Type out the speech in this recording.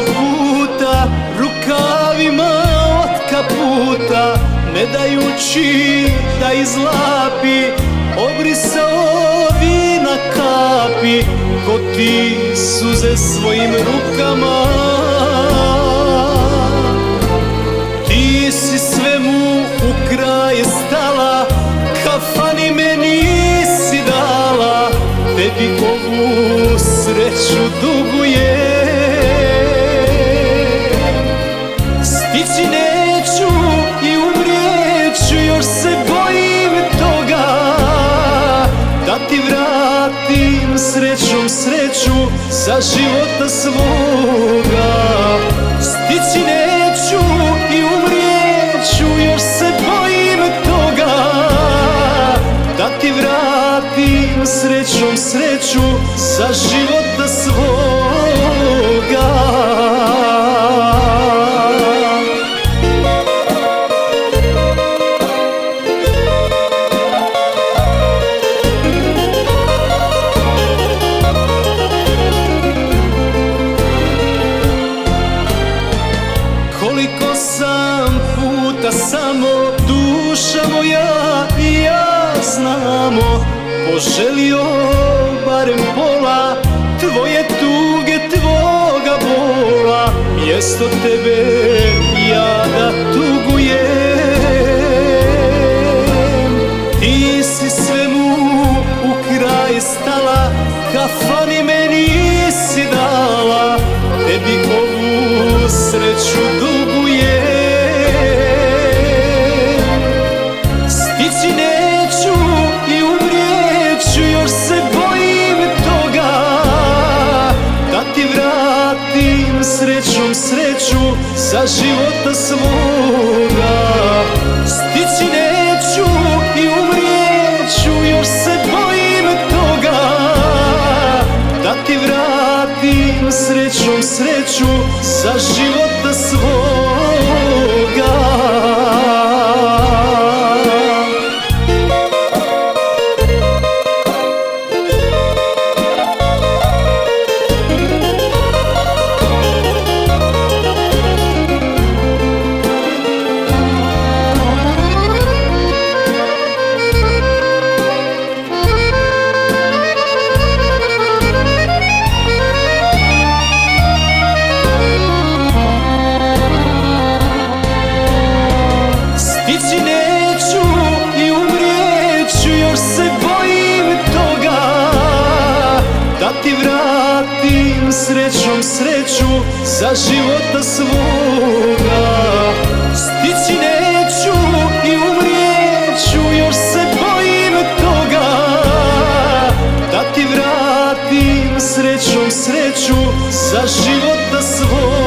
puta rukavima od kaputa, ne dajući da izlapi, obrisao vina kapi, ko ti suze svojim rukama. Ti si svemu u kraj stala, kafani me nisi dala, tebi ovu sreću dugujem. Stići neću i umrijeću, još se bojim toga, da ti vratim srećom sreću za života svoga. Stići neću i umrijeću, još se bojim toga, da ti vratim srećom sreću za života svoga. Koliko sam puta samo duša moja i ja znamo poželio barem pola tvoje tuge, tvoga bola, mjesto tebe ja da tugujem. Ti si svemu u kraj stala, kafani me nisi dala, tebi ovu sreću dugujem. Stići neću i umrijeću, još se bojim toga, da ti vratim srećom sreću za života svoga. Stići neću i umrijeću, još se bojim toga, da ti vratim srećom sreću za života svoga. Stići neću i umrijeću, još se bojim toga, da ti vratim srećom sreću za života svoga. Stići neću i umrijeću, još se bojim toga, da ti vratim srećom sreću za života svoga.